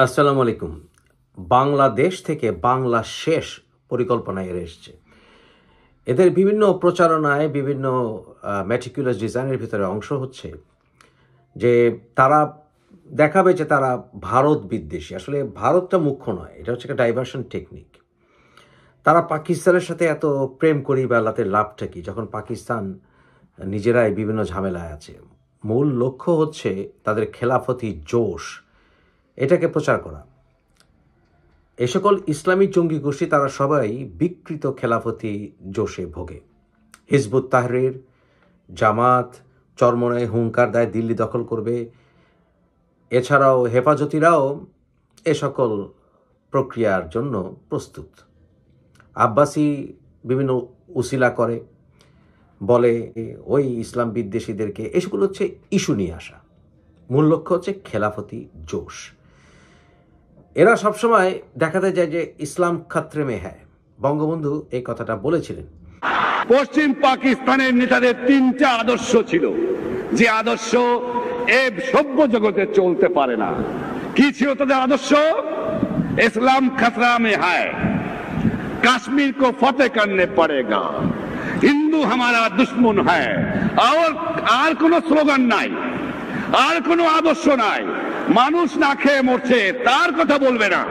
আসসালামু আলাইকুম। বাংলাদেশ থেকে বাংলা শেষ পরিকল্পনায় এরা এসছে। এদের বিভিন্ন প্রচারণায় বিভিন্ন meticulous ডিজাইনের ভিতরে অংশ হচ্ছে যে তারা দেখাবে যে তারা ভারত বিদ্বেষী। আসলে ভারতটা মুখ্য নয়। এটা হচ্ছে একটা ডাইভারশন টেকনিক। তারা পাকিস্তানের সাথে এত প্রেম করি বেলাতে লাভটা কি? যখন পাকিস্তান নিজেরাই বিভিন্ন ঝামেলায় আছে। মূল লক্ষ্য হচ্ছে তাদের খেলাফতি জোশ এটাকে প্রচার করা। এ সকল ইসলামী জঙ্গি গোষ্ঠী তারা সবাই বিকৃত খেলাফতি জোশে ভোগে। হিজবুত তাহরির, জামাত চরমনায় হুঙ্কার দেয় দিল্লি দখল করবে। এছাড়াও হেফাজতিরাও এ সকল প্রক্রিয়ার জন্য প্রস্তুত। আব্বাসি বিভিন্ন উসিলা করে, বলে ওই ইসলাম বিদ্বেষীদেরকে, এসবগুলো হচ্ছে ইস্যু নিয়ে আসা। মূল লক্ষ্য হচ্ছে খেলাফতি জোশ। এরা সবসময় দেখাতে যায় যে ইসলাম খাত্রে মে হ্যায়। বঙ্গবন্ধু এই কথাটা বলেছিলেন। পশ্চিম পাকিস্তানের নেতাদের তিনটা আদর্শ ছিল, যে আদর্শ এ সভ্য জগতে চলতে পারে না। কি ছিল তাদের আদর্শ? ইসলাম খতরা মে হ্যায়, কাশ্মীর কো ফতেহ করনে পড়েগা, হিন্দু হামারা দুশ্মন হ্যায়। আর কোন স্লোগান নাই, আর কোন আদর্শ নাই। মানুষ না খেয়ে মরছে, তার কথা বলবে না।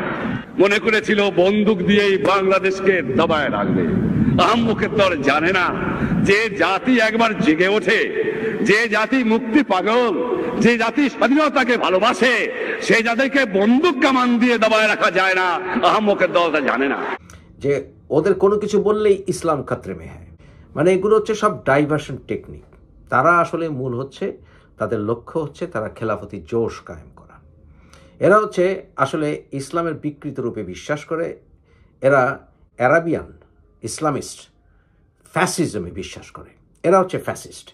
মনে করেছিল বন্দুক দিয়েই বাংলাদেশকে দবায় রাখবে। আহম্মুখের দল জানে না যে জাতি একবার জেগে ওঠে, যে জাতি মুক্তি পাগল, যে জাতি স্বাধীনতাকে ভালোবাসে, সেই জাতিকে বন্দুক কামান দিয়ে দবায় রাখা যায় না। আহম্মুখের দলটা জানে না যে ওদের কোনো কিছু বললেই ইসলাম খাত্রে মে হ্যায়। মানে এগুলো হচ্ছে সব ডাইভারশন টেকনিক। তারা আসলে মূল হচ্ছে, তাদের লক্ষ্য হচ্ছে তারা খেলাফতি জোশ কায়েম করা। এরা হচ্ছে আসলে ইসলামের বিকৃত রূপে বিশ্বাস করে। এরা অ্যারাবিয়ান ইসলামিস্ট ফ্যাসিজমে বিশ্বাস করে। এরা হচ্ছে ফ্যাসিস্ট।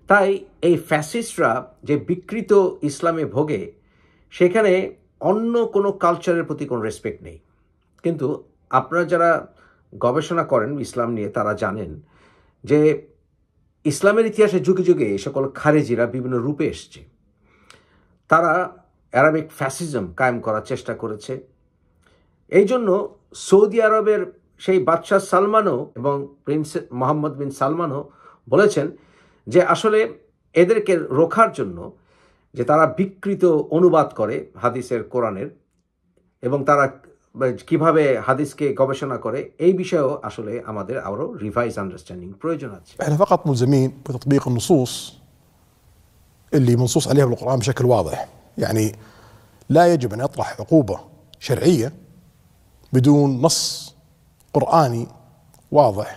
তাই এই ফ্যাসিস্টরা যে বিকৃত ইসলামে ভোগে, সেখানে অন্য কোনো কালচারের প্রতি কোনো রেসপেক্ট নেই। কিন্তু আপনারা যারা গবেষণা করেন ইসলাম নিয়ে, তারা জানেন যে ইসলামের ইতিহাসে যুগে যুগে এই সকল খারেজিরা বিভিন্ন রূপে এসছে। তারা অ্যারাবিক ফ্যাসিজম কায়েম করার চেষ্টা করেছে। এই জন্য সৌদি আরবের সেই বাদশাহ সালমানও এবং প্রিন্স মোহাম্মদ বিন সালমানও বলেছেন যে আসলে এদেরকে রোখার জন্য, যে তারা বিকৃত অনুবাদ করে হাদিসের, কোরআনের, এবং তারা কিভাবে হাদিসকে গবেষণা করে, এই বিষয়েও আসলে আমাদের আরও রিভাইজ আন্ডারস্ট্যান্ডিং প্রয়োজন আছে। احنا فقط ملزمين بتطبيق النصوص اللي منصوص عليها بالقرآن بشكل واضح. يعني لا يجب أن يطرح عقوبة شرعية بدون نص قرآني واضح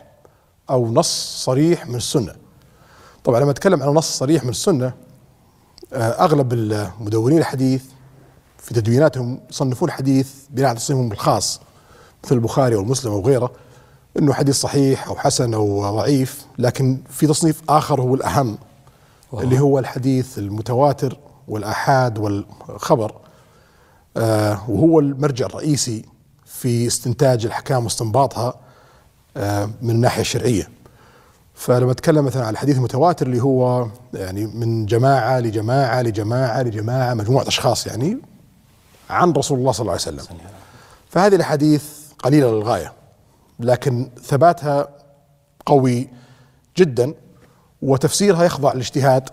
أو نص صريح من السنة. طبعا لما أتكلم عن نص صريح من السنة، أغلب المدونين الحديث في تدويناتهم يصنفون الحديث بناء على تصنيفهم الخاص، مثل البخاري أو مسلم أو غيره، إنه حديث صحيح أو حسن أو ضعيف. لكن في تصنيف آخر هو الأهم، اللي هو الحديث المتواتر والآحاد والخبر، وهو المرجع الرئيسي في استنتاج الأحكام واستنباطها من الناحية الشرعية. فلما أتكلم مثلا عن الحديث المتواتر اللي هو يعني من جماعة لجماعة لجماعة لجماعة، مجموعة أشخاص يعني عن رسول الله صلى الله عليه وسلم، فهذه الأحاديث قليلة للغاية، لكن ثباتها قوي جدا وتفسيرها يخضع للاجتهاد।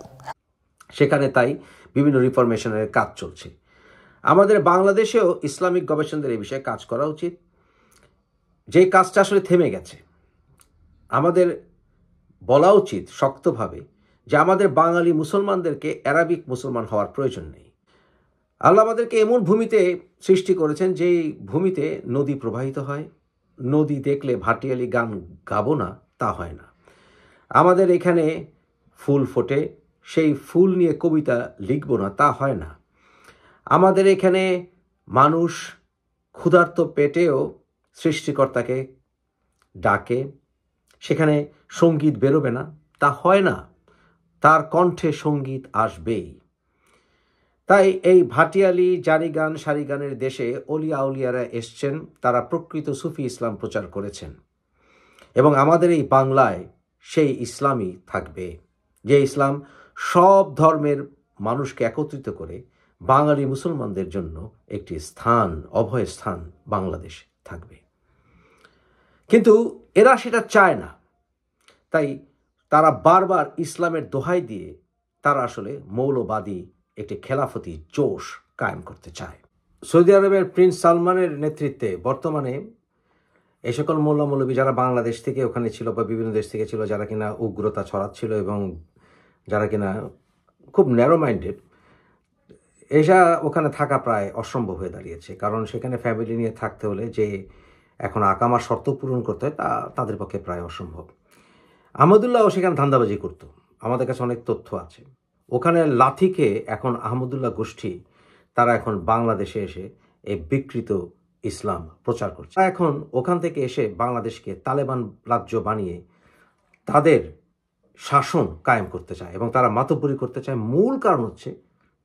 সেখানে তাই বিভিন্ন রিফরমেশনের কাজ চলছে। আমাদের বাংলাদেশেও ইসলামিক গবেষণাদের এই বিষয়ে কাজ করা উচিত। যে কাজটা আসলে থেমে গেছে, আমাদের বলা উচিত শক্তভাবে যে আমাদের বাঙালি মুসলমানদেরকে অ্যারাবিক মুসলমান হওয়ার প্রয়োজন নেই। আল্লাহ আমাদেরকে এমন ভূমিতে সৃষ্টি করেছেন যেই ভূমিতে নদী প্রবাহিত হয়। নদী দেখলে ভাটিয়ালি গান গাবো না, তা হয় না। আমাদের এখানে ফুল ফোটে, সেই ফুল নিয়ে কবিতা লিখব না, তা হয় না। আমাদের এখানে মানুষ ক্ষুধার্ত পেটেও সৃষ্টিকর্তাকে ডাকে, সেখানে সঙ্গীত বেরোবে না, তা হয় না। তার কণ্ঠে সঙ্গীত আসবেই। তাই এই ভাটিয়ালি জারিগান সারিগানের দেশে অলিয়া আউলিয়ারা এসছেন, তারা প্রকৃত সুফি ইসলাম প্রচার করেছেন, এবং আমাদের এই বাংলায় সেই ইসলামই থাকবে, যে ইসলাম সব ধর্মের মানুষকে একত্রিত করে বাঙালি মুসলমানদের জন্য একটি স্থান, অভয় স্থান বাংলাদেশ থাকবে। কিন্তু এরা সেটা চায় না, তাই তারা বারবার ইসলামের দোহাই দিয়ে তারা আসলে মৌলবাদী একটি খেলাফতি জোশ কায়েম করতে চায়। সৌদি আরবের প্রিন্স সালমানের নেতৃত্বে বর্তমানে এই সকল মোল্লা মৌলবী যারা বাংলাদেশ থেকে ওখানে ছিল বা বিভিন্ন দেশ থেকে ছিল, যারা কিনা উগ্রতা ছড়াচ্ছিল এবং যারা কিনা খুব ন্যারো মাইন্ডেড, এসা ওখানে থাকা প্রায় অসম্ভব হয়ে দাঁড়িয়েছে। কারণ সেখানে ফ্যামিলি নিয়ে থাকতে হলে যে এখন আকামার শর্ত পূরণ করতে হয় তা তাদের পক্ষে প্রায় অসম্ভব। আহমদুল্লাহও সেখানে ধান্দাবাজি করত, আমাদের কাছে অনেক তথ্য আছে। ওখানে লাথিকে এখন আহমদুল্লাহ গোষ্ঠী তারা এখন বাংলাদেশে এসে এই বিকৃত ইসলাম প্রচার করছে। এখন ওখান থেকে এসে বাংলাদেশকে তালেবান রাজ্য বানিয়ে তাদের শাসন কায়েম করতে চায় এবং তারা মাতব্বরি করতে চায়। মূল কারণ হচ্ছে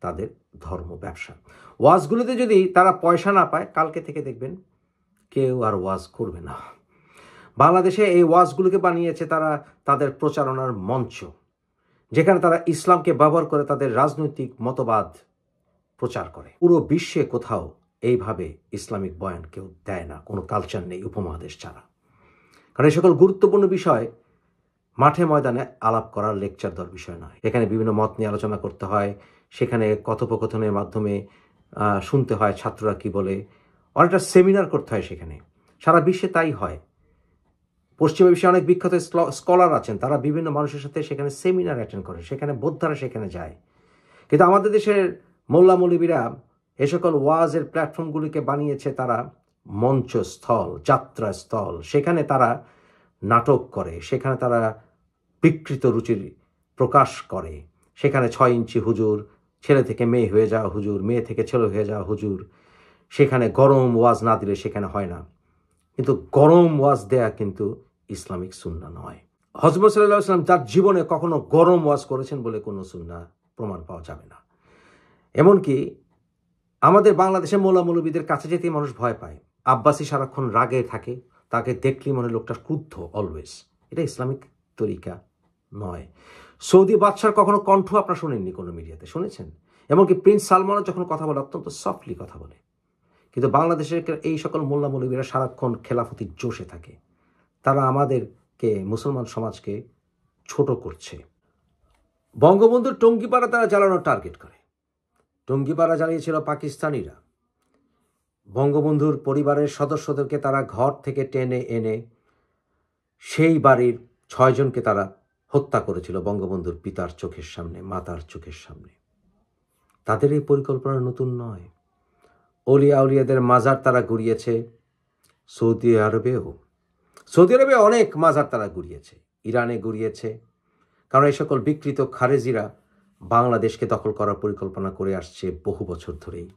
তাদের ধর্ম ব্যবসা। ওয়াজগুলোতে যদি তারা পয়সা না পায়, কালকে থেকে দেখবেন কেউ আর ওয়াজ করবে না। বাংলাদেশে এই ওয়াজগুলোকে বানিয়েছে তারা তাদের প্রচারণার মঞ্চ, যেখানে তারা ইসলামকে ব্যবহার করে তাদের রাজনৈতিক মতবাদ প্রচার করে। পুরো বিশ্বে কোথাও এইভাবে ইসলামিক বয়ান কেউ দেয় না, কোনো কালচার নেই উপমহাদেশ ছাড়া। কারণ এই সকল গুরুত্বপূর্ণ বিষয় মাঠে ময়দানে আলাপ করার লেকচার দেওয়ার বিষয় নয়। এখানে বিভিন্ন মত নিয়ে আলোচনা করতে হয়, সেখানে কথোপকথনের মাধ্যমে শুনতে হয় ছাত্ররা কি বলে, অনেকটা সেমিনার করতে হয় সেখানে। সারা বিশ্বে তাই হয়। পশ্চিমা বিশ্বে অনেক বিখ্যাত স্কলার আছেন, তারা বিভিন্ন মানুষের সাথে সেখানে সেমিনার অ্যাটেন্ড করে, সেখানে বোদ্ধারা সেখানে যায়। কিন্তু আমাদের দেশের মোল্লা মৌলবীরা এ সকল ওয়াজের প্ল্যাটফর্মগুলিকে বানিয়েছে তারা মঞ্চস্থল, যাত্রাস্থল। সেখানে তারা নাটক করে, সেখানে তারা বিকৃত রুচির প্রকাশ করে। সেখানে 6 ইঞ্চি হুজুর, ছেলে থেকে মেয়ে হয়ে যাওয়া হুজুর, মেয়ে থেকে ছেলে হয়ে যাওয়া হুজুর। সেখানে গরম ওয়াজ না দিলে সেখানে হয় না। কিন্তু গরম ওয়াজ দেয়া কিন্তু ইসলামিক সুন্নাহ নয়। হযরত সাল্লাল্লাহু আলাইহি ওয়াসাল্লাম তার জীবনে কখনো গরম ওয়াজ করেছেন বলে কোনো সুন্নাহ প্রমাণ পাওয়া যাবে না। এমনকি আমাদের বাংলাদেশের মোল্লা মৌলবীদের কাছে যেতেই মানুষ ভয় পায়। আব্বাসী সারাক্ষণ রাগে থাকে, তাকে দেখলেই মনে লোকটা ক্রুদ্ধ অলওয়েজ। এটা ইসলামিক তরিকা নয়। সৌদি বাদশার কখনো কণ্ঠ আপনারা শোনেননি কোনো মিডিয়াতে, শুনেছেন? এমনকি প্রিন্স সালমানও যখন কথা বলে অত্যন্ত সফটলি কথা বলে। কিন্তু বাংলাদেশের এই সকল মোল্লা মৌলবীরা সারাক্ষণ খেলাফতির জোশে থাকে। তারা আমাদেরকে, মুসলমান সমাজকে ছোট করছে। বঙ্গবন্ধুর টঙ্গিপাড়া তারা জ্বালানোর টার্গেট করে। টঙ্গিপাড়া জ্বালিয়েছিল পাকিস্তানিরা। বঙ্গবন্ধুর পরিবারের সদস্যদেরকে তারা ঘর থেকে টেনে এনে সেই বাড়ির 6 জনকে তারা হত্যা করেছিল বঙ্গবন্ধুর পিতার চোখের সামনে, মাতার চোখের সামনে। তাদের এই পরিকল্পনা নতুন নয়। অলিয়া উলিয়াদের মাজার তারা গুড়িয়েছে সৌদি আরবেও। সৌদি আরবে অনেক মাজার তারা গুড়িয়েছে, ইরানে গুড়িয়েছে। কারণ এই সকল বিকৃত খারেজিরা বাংলাদেশকে দখল করার পরিকল্পনা করে আসছে বহু বছর ধরেই।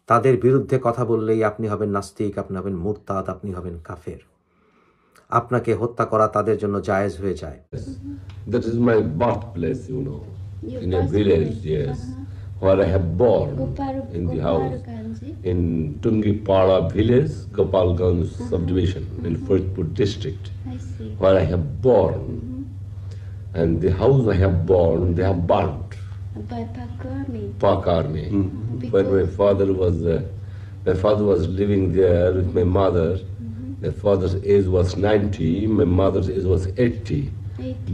তাদের বিরুদ্ধে কথা বললেই আপনি হবেন নাস্তিক, আপনি হবেন মুরতাদ, আপনি হবেন কাফের। আপনাকে হত্যা করা তাদের জন্য জায়েজ হয়ে যায়। That is my birthplace, you know, in a village, yes, where I have born in the house, in Tungipara village, Gopalganj subdivision, in Faridpur district, where I have born. And the house I have born, they have burnt. By Pak Army. When my father was living there with my mother. My father's age was 90, my mother's age was 80.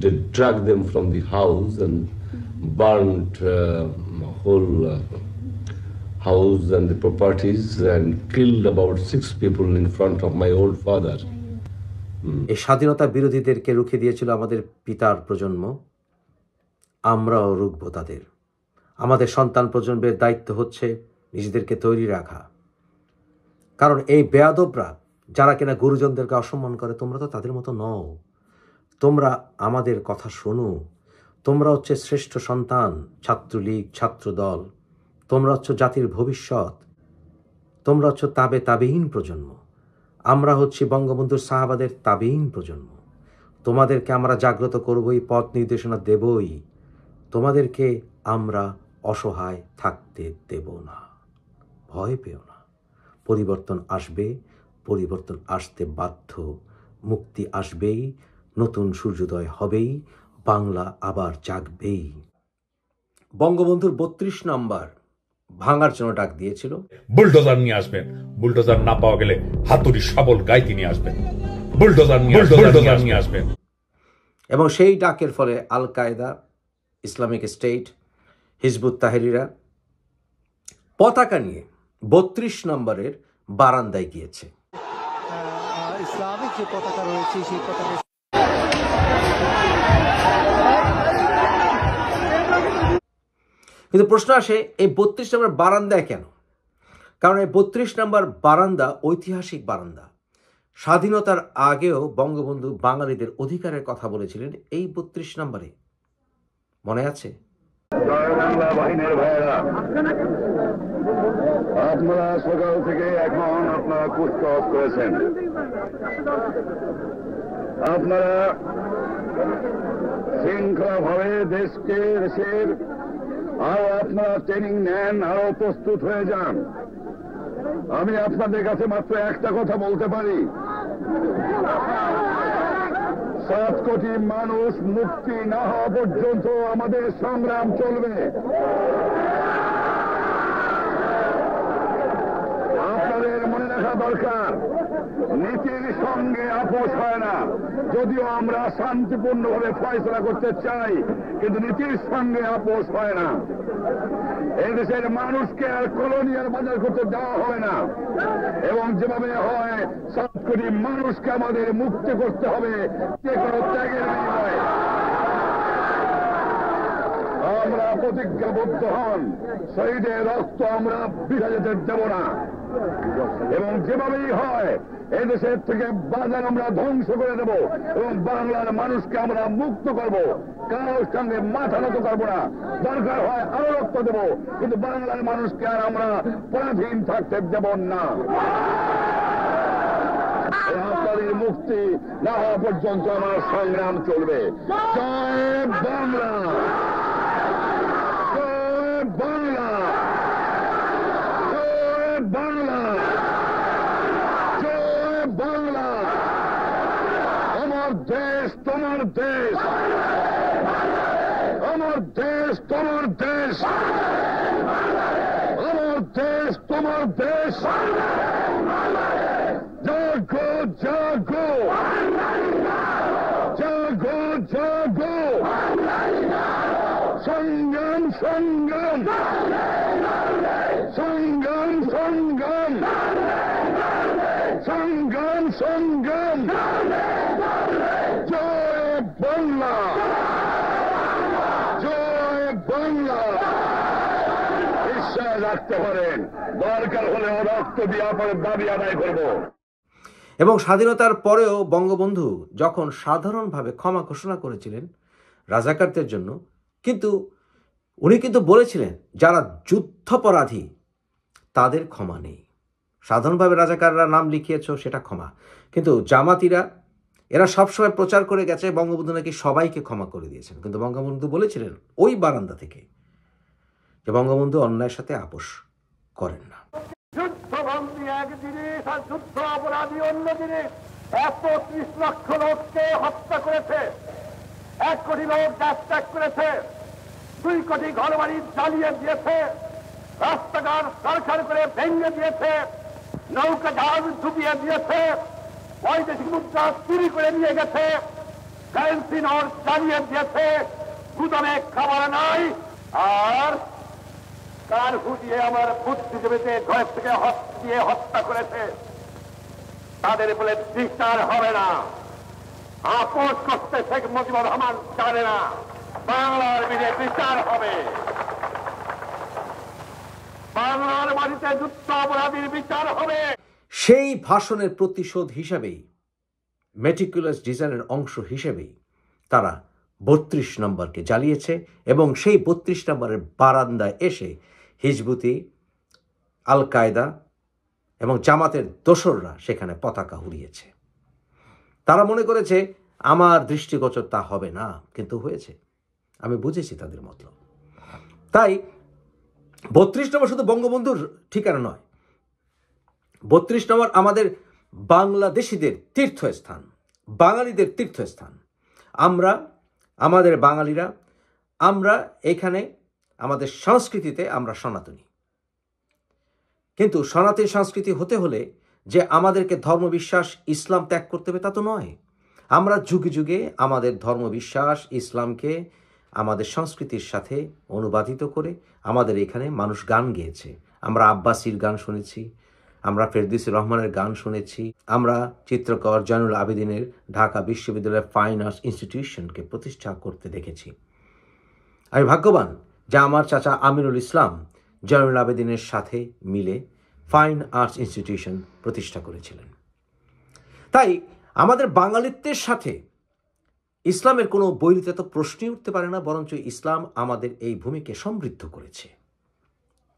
They dragged them from the house and burnt whole house and the properties and killed about 6 people in front of my old father. এই স্বাধীনতা বিরোধীদেরকে রুখে দিয়েছিল আমাদের পিতার প্রজন্ম। আমরাও রুখব তাদের। আমাদের সন্তান প্রজন্মের দায়িত্ব হচ্ছে নিজেদেরকে তৈরি রাখা। কারণ এই বেয়াদবরা যারা কিনা গুরুজনদেরকে অসম্মান করে, তোমরা তো তাদের মতো নও। তোমরা আমাদের কথা শোনো। তোমরা হচ্ছে শ্রেষ্ঠ সন্তান, ছাত্রলীগ, ছাত্রদল। তোমরা হচ্ছে জাতির ভবিষ্যৎ। তোমরা হচ্ছে তাবেঈন প্রজন্ম। আমরা হচ্ছি বঙ্গবন্ধুর সাহাবাদের তাবেঈন প্রজন্ম। তোমাদেরকে আমরা জাগ্রত করবই, পথ নির্দেশনা দেবই। তোমাদেরকে আমরা অসহায় থাকতে দেব না। ভয় পেও না। পরিবর্তন আসবে, পরিবর্তন আসতে বাধ্য। মুক্তি আসবেই, নতুন সূর্যোদয় হবেই, বাংলা আবার জাগবেই। বঙ্গবন্ধুর 32 নম্বর ভাঙার জন্য ডাক দিয়েছিল। বুলডোজার নিয়ে আসবেন, বুলডোজার না পাওয়া গেলে হাতুড়ি শাবল গাইতি নিয়ে আসবেন, বুলডোজার নিয়ে আসবেন। এবং সেই ডাকের ফলে আল কায়দা, ইসলামিক স্টেট, হিজবুত তাহরিরা পতাকা নিয়ে 32 নম্বরের বারান্দায় গিয়েছে। ইসলামিক যে পতাকা রয়েছে সেই পতাকা কিন্তু প্রশ্ন আসে, এই 32 নম্বর বারান্দায় কেন? কারণ এই 32 নম্বর বারান্দা ঐতিহাসিক বারান্দা। স্বাধীনতার আগেও বঙ্গবন্ধু বাঙালিদের অধিকারের কথা বলেছিলেন এই 32 নম্বরে, মনে আছে? বাংলা বাহিনীর ভাইয়েরা, আপনারা সকাল থেকে এখন আপনারা কুচকাওয়াজ করেছেন, আপনারা শৃঙ্খলাভাবে দেশের আরো আপনারা ট্রেনিং নেন, আরো প্রস্তুত হয়ে যান। আমি আপনাদের কাছে মাত্র একটা কথা বলতে পারি, 7 কোটি মানুষ মুক্তি না হওয়া পর্যন্ত আমাদের সংগ্রাম চলবে। আপনাদের মনে রাখা দরকার, নীতির সঙ্গে আপোষ হয় না। যদিও আমরা শান্তিপূর্ণভাবে ফয়সলা করতে চাই, কিন্তু নীতির সঙ্গে আপোষ হয় না। এদেশের মানুষকে আর কলোনিয়াল বাজার করতে দেওয়া হবে না, এবং যেভাবে হয় 7 কোটি মানুষকে আমাদের মুক্তি করতে হবে যে কোনো ত্যাগের বিনিময়ে। আমরা প্রতিজ্ঞাবদ্ধ হন, শহীদের রক্ত আমরা বৃথা যেতে দেব না, এবং যেভাবেই হয় এদেশের থেকে বাজার আমরা ধ্বংস করে দেব এবং বাংলার মানুষকে আমরা মুক্ত করব। কারোর সঙ্গে মাথা নত করবো না, দরকার হয় আরো রক্ত দেব, কিন্তু বাংলার মানুষকে আর আমরা পরাধীন থাকতে দেব না। আপনাদের মুক্তি না হওয়া পর্যন্ত আমার সংগ্রাম চলবে। জয় বাংলা, জয় বাংলা, জয় বাংলা, জয় বাংলা। আমার দেশ তোমার দেশ, আমার দেশ তোমার দেশ, আমার দেশ তোমার দেশ। জাগো জাগো, জাগো জাগো, সংগ্রাম সংগ্রাম, সংগ্রাম সংগ্রাম, সংগ্রাম সংগ্রাম। জয় বাংলা, জয় বাংলা। বিশ্বাস রাখতে পারেন, দরকার হলে রক্ত দিয়ে আপনার দাবি আদায় করবো। এবং স্বাধীনতার পরেও বঙ্গবন্ধু যখন সাধারণভাবে ক্ষমা ঘোষণা করেছিলেন রাজাকারদের জন্য, কিন্তু উনি কিন্তু বলেছিলেন যারা যুদ্ধাপরাধী তাদের ক্ষমা নেই। সাধারণভাবে রাজাকাররা নাম লিখিয়েছ সেটা ক্ষমা, কিন্তু জামাতিরা এরা সবসময় প্রচার করে গেছে বঙ্গবন্ধু নাকি সবাইকে ক্ষমা করে দিয়েছেন। কিন্তু বঙ্গবন্ধু বলেছিলেন ওই বারান্দা থেকে যে বঙ্গবন্ধু অন্যায়ের সাথে আপোষ করেন না। যুদ্ধবন্দী এক জিনিস আর যুদ্ধ অপরাধী অন্য জিনিস। 130 লক্ষ লোককে হত্যা করেছে, 1 কোটি লোক দেশ ত্যাগ করেছে, 2 কোটি ঘর বাড়ি জ্বালিয়ে দিয়েছে, রাস্তাঘাট সরকার করে ভেঙে দিয়েছে, নৌকা জাহাজ ডুবিয়ে দিয়েছে, বৈদেশিক মুদ্রা চুরি করে নিয়ে গেছে, কারেন্সি নোট জ্বালিয়ে দিয়েছে, গুদামে খাবার নাই, আর কার ফুটিয়ে আমার বুদ্ধিজীবীতে ঘর থেকে দিয়ে হত্যা করেছে। তাদের বলে বিচার হবে না, আপোষ করতে শেখ মুজিবুর রহমান জানে না, বাংলার বিরুদ্ধে বিচার হবে, বাংলার মাটিতে যুদ্ধ অপরাধীর বিচার হবে। সেই ভাষণের প্রতিশোধ হিসাবেই, মেটিকুলাস ডিজাইনের অংশ হিসেবেই তারা 32 নম্বরকে জ্বালিয়েছে এবং সেই 32 নম্বরের বারান্দায় এসে হিজবুতি, আল কায়দা এবং জামাতের দোসররা সেখানে পতাকা উড়িয়েছে। তারা মনে করেছে আমার দৃষ্টিগোচর তা হবে না, কিন্তু হয়েছে। আমি বুঝেছি তাদের মতলব। তাই 32 নম্বর শুধু বঙ্গবন্ধুর ঠিকানা নয়, 32 নম্বর আমাদের বাংলাদেশিদের তীর্থস্থান, বাঙালিদের তীর্থস্থান। আমাদের বাঙালিরা, আমরা এখানে আমাদের সংস্কৃতিতে আমরা সনাতনী। কিন্তু সনাতনী সংস্কৃতি হতে হলে যে আমাদেরকে ধর্মবিশ্বাস ইসলাম ত্যাগ করতে হবে তা তো নয়। আমরা যুগে যুগে আমাদের ধর্মবিশ্বাস ইসলামকে আমাদের সংস্কৃতির সাথে অনুবাদিত করে আমাদের এখানে মানুষ গান গেয়েছে। আমরা আব্বাসীর গান শুনেছি, আমরা ফেরদৌসী রহমানের গান শুনেছি, আমরা চিত্রকর জয়নুল আবেদিনের ঢাকা বিশ্ববিদ্যালয়ের ফাইন আর্টস ইনস্টিটিউশনকে প্রতিষ্ঠা করতে দেখেছি। আমি ভাগ্যবান যে আমার চাচা আমিনুল ইসলাম জয়নুল আবেদিনের সাথে মিলে ফাইন আর্টস ইনস্টিটিউশন প্রতিষ্ঠা করেছিলেন। তাই আমাদের বাঙালিত্বের সাথে ইসলামের কোনো বৈরিতা তো প্রশ্নই উঠতে পারে না, বরঞ্চ ইসলাম আমাদের এই ভূমিকে সমৃদ্ধ করেছে।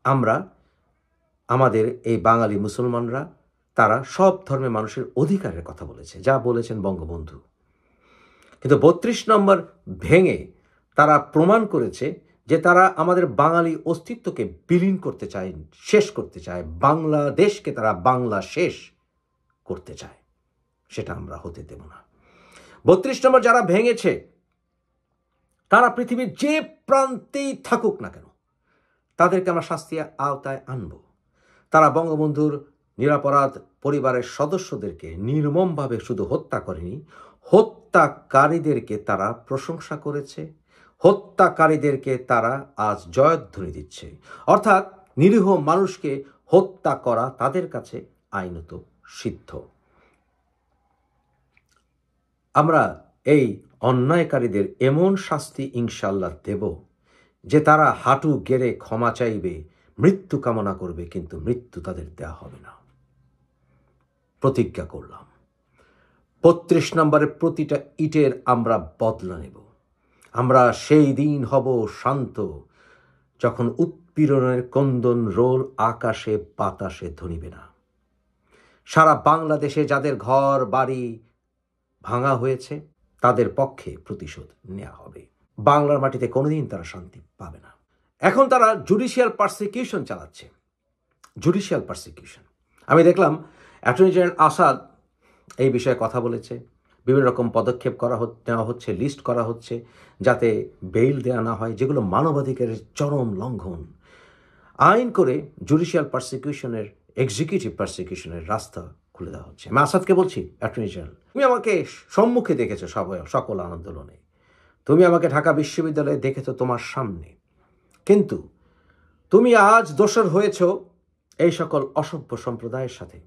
আমরা আমাদের এই বাঙালি মুসলমানরা তারা সব ধর্মের মানুষের অধিকারের কথা বলেছে, যা বলেছেন বঙ্গবন্ধু। কিন্তু ৩২ নম্বর ভেঙে তারা প্রমাণ করেছে যে তারা আমাদের বাঙালি অস্তিত্বকে বিলীন করতে চায়, শেষ করতে চায়। বাংলাদেশকে তারা বাংলা শেষ করতে চায়, সেটা আমরা হতে দেব না। ৩২ নম্বর যারা ভেঙেছে তারা পৃথিবীর যে প্রান্তেই থাকুক না কেন তাদেরকে আমরা শাস্তির আওতায় আনব। তারা বঙ্গবন্ধুর নিরপরাধ পরিবারের সদস্যদেরকে নির্মমভাবে শুধু হত্যা করেনি, হত্যাকারীদেরকে তারা প্রশংসা করেছে, হত্যাকারীদেরকে তারা আজ জয়ধ্বনি দিচ্ছে। অর্থাৎ নিরীহ মানুষকে হত্যা করা তাদের কাছে আইনত সিদ্ধ। আমরা এই অন্যায়কারীদের এমন শাস্তি ইনশাআল্লাহ দেব যে তারা হাঁটু গেড়ে ক্ষমা চাইবে, মৃত্যু কামনা করবে, কিন্তু মৃত্যু তাদের দেয়া হবে না। প্রতিজ্ঞা করলাম ৩২ নম্বরের প্রতিটা ইটের আমরা বদলা নেব। আমরা সেই দিন হব শান্ত যখন উৎপীড়নের ক্রন্দন রোল আকাশে বাতাসে ধ্বনিবে না। সারা বাংলাদেশে যাদের ঘর বাড়ি ভাঙা হয়েছে তাদের পক্ষে প্রতিশোধ নেওয়া হবে। বাংলার মাটিতে কোনোদিন তারা শান্তি পাবে না। এখন তারা জুডিশিয়াল পারসিকিউশন চালাচ্ছে, জুডিশিয়াল পারসিকিউশন। আমি দেখলাম অ্যাটর্নি জেনারেল আসাদ এই বিষয়ে কথা বলেছে, বিভিন্ন রকম পদক্ষেপ নেওয়া হচ্ছে, লিস্ট করা হচ্ছে যাতে বেইল দেওয়া না হয়, যেগুলো মানবাধিকারের চরম লঙ্ঘন। আইন করে জুডিশিয়াল পারসিকিউশনের, এক্সিকিউটিভ পারসিকিউশনের রাস্তা খুলে দেওয়া হচ্ছে। আমি আসাদকে বলছি, অ্যাটর্নি জেনারেল, তুমি আমাকে সম্মুখে দেখেছো সকল আন্দোলনে, তুমি আমাকে ঢাকা বিশ্ববিদ্যালয়ে দেখেছো তোমার সামনে, কিন্তু তুমি আজ দোষর হয়েছ এই সকল অসভ্য সম্প্রদায়ের সাথে।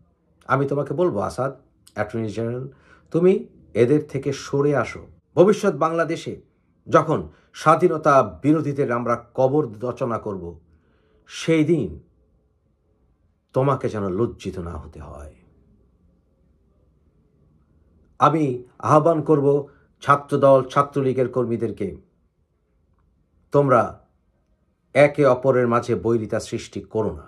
আমি তোমাকে বলবো আসাদ, অ্যাটর্নি জেনারেল, তুমি এদের থেকে সরে আসো। ভবিষ্যৎ বাংলাদেশে যখন স্বাধীনতা বিরোধীদের আমরা কবর রচনা করব, সেই দিন তোমাকে যেন লজ্জিত না হতে হয়। আমি আহ্বান করব ছাত্রদল, ছাত্রলীগের কর্মীদেরকে, তোমরা একে অপরের মাঝে বৈরিতা সৃষ্টি করো না।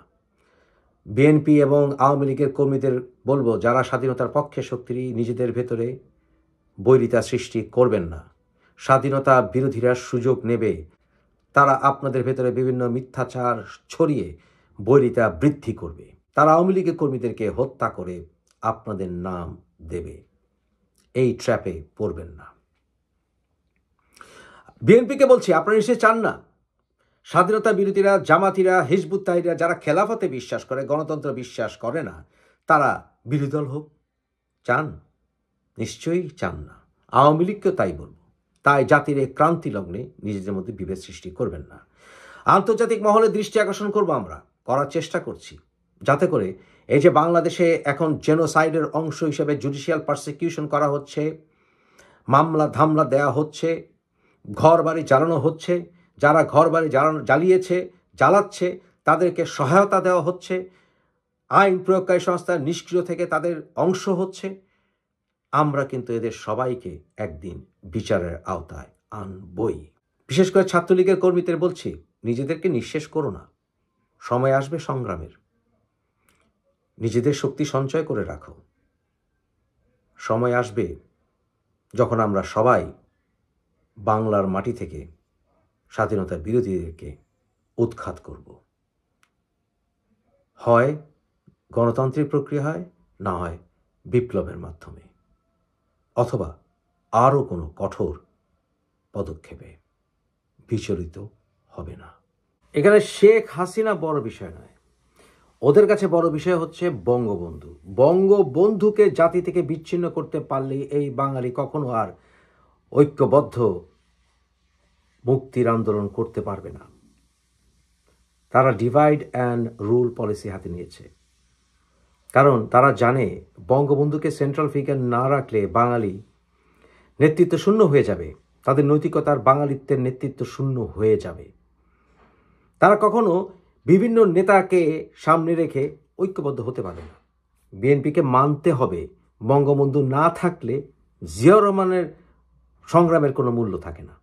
বিএনপি এবং আওয়ামী লীগের কর্মীদের বলবো, যারা স্বাধীনতার পক্ষে শক্তি, নিজেদের ভেতরে বৈরিতা সৃষ্টি করবেন না। স্বাধীনতা বিরোধীরা সুযোগ নেবে, তারা আপনাদের ভেতরে বিভিন্ন মিথ্যাচার ছড়িয়ে বৈরিতা বৃদ্ধি করবে। তারা আওয়ামী লীগের কর্মীদেরকে হত্যা করে আপনাদের নাম দেবে। এই ট্র্যাপে পড়বেন না। বিএনপিকে বলছি, আপনারা নিশ্চয়ই চান না স্বাধীনতা বিরোধীরা, জামাতিরা, হিজবুত তাহরিরা, যারা খেলাফতে বিশ্বাস করে, গণতন্ত্র বিশ্বাস করে না, তারা বিরোধী দল হোক? চান? নিশ্চয়ই চান না। আওয়ামী লীগকেও তাই বলবো। তাই জাতির এই ক্রান্তি লগ্নে নিজেদের মধ্যে বিভেদ সৃষ্টি করবেন না। আন্তর্জাতিক মহলে দৃষ্টি আকর্ষণ করবো, আমরা করার চেষ্টা করছি, যাতে করে এই যে বাংলাদেশে এখন জেনোসাইডের অংশ হিসেবে জুডিশিয়াল পারসিকিউশন করা হচ্ছে, মামলা ধামলা দেয়া হচ্ছে, ঘর বাড়ি জ্বালানো হচ্ছে, যারা ঘর বাড়ি জ্বালিয়েছে, জ্বালাচ্ছে, তাদেরকে সহায়তা দেওয়া হচ্ছে, আইন প্রয়োগকারী সংস্থার নিষ্ক্রিয় থেকে তাদের অংশ হচ্ছে। আমরা কিন্তু এদের সবাইকে একদিন বিচারের আওতায় আনবই। বিশেষ করে ছাত্রলীগের কর্মীদের বলছি, নিজেদেরকে নিঃশেষ করো না। সময় আসবে সংগ্রামের, নিজেদের শক্তি সঞ্চয় করে রাখো। সময় আসবে যখন আমরা সবাই বাংলার মাটি থেকে স্বাধীনতা বিরোধীদেরকে উৎখাত করব। হয় গণতান্ত্রিক প্রক্রিয়া, হয় না হয় বিপ্লবের মাধ্যমে, অথবা আরও কোনো কঠোর পদক্ষেপে। বিচলিত হবে না। এখানে শেখ হাসিনা বড় বিষয় নয়, ওদের কাছে বড় বিষয় হচ্ছে বঙ্গবন্ধু। বঙ্গবন্ধুকে জাতি থেকে বিচ্ছিন্ন করতে পারলেই এই বাঙালি কখনো আর ঐক্যবদ্ধ মুক্তির আন্দোলন করতে পারবে না। তারা ডিভাইড অ্যান্ড রুল পলিসি হাতে নিয়েছে, কারণ তারা জানে বঙ্গবন্ধুকে সেন্ট্রাল ফিগার না রাখলে বাঙালি নেতৃত্ব শূন্য হয়ে যাবে, তাদের নৈতিকতার বাঙালিত্বের নেতৃত্ব শূন্য হয়ে যাবে। তারা কখনো বিভিন্ন নেতাকে সামনে রেখে ঐক্যবদ্ধ হতে পারে না। বিএনপিকে মানতে হবে, বঙ্গবন্ধু না থাকলে জিয়াউর রহমানের সংগ্রামের কোনো মূল্য থাকে না,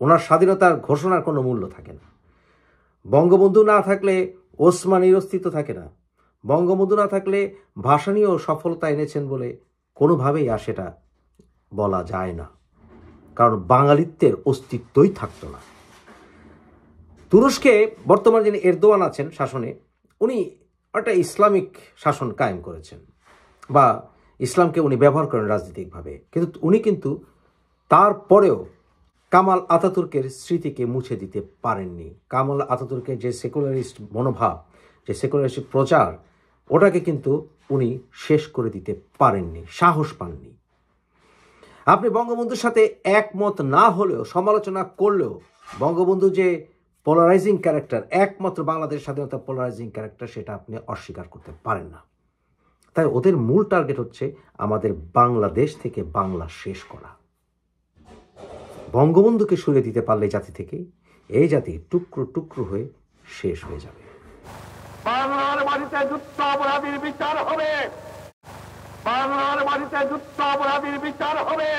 ওনার স্বাধীনতার ঘোষণার কোনো মূল্য থাকে না। বঙ্গবন্ধু না থাকলে ওসমানীর অস্তিত্ব থাকে না, বঙ্গবন্ধু না থাকলে ভাসানীও সফলতা এনেছেন বলে কোনোভাবেই আর সেটা বলা যায় না, কারণ বাঙালিত্বের অস্তিত্বই থাকতো না। তুরস্কে বর্তমানে যিনি এরদোয়ান আছেন শাসনে, উনি একটা ইসলামিক শাসন কায়েম করেছেন বা ইসলামকে উনি ব্যবহার করেন রাজনৈতিকভাবে, কিন্তু উনি কিন্তু তারপরেও কামাল আতাতুর্কের স্মৃতিকে মুছে দিতে পারেননি। কামাল আতাতুর্কের যে সেকুলারিস্ট মনোভাব, যে সেকুলারিস্ট প্রচার, ওটাকে কিন্তু উনি শেষ করে দিতে পারেননি, সাহস পাননি। আপনি বঙ্গবন্ধুর সাথে একমত না হলেও, সমালোচনা করলেও, বঙ্গবন্ধু যে পোলারাইজিং ক্যারেক্টার, একমাত্র বাংলাদেশ স্বাধীনতা পোলারাইজিং ক্যারেক্টার, সেটা আপনি অস্বীকার করতে পারেন না। তাই ওদের মূল টার্গেট হচ্ছে আমাদের বাংলাদেশ থেকে বাংলা শেষ করা। বঙ্গবন্ধুকে সরিয়ে দিতে পারলে জাতি থেকে, এই জাতি টুকরো টুকরো হয়ে শেষ হয়ে যাবে। বাংলার মাটিতে যুদ্ধ অপরাধীর বিচার হবে, বাংলার মাটিতে যুদ্ধ অপরাধীর বিচার হবে।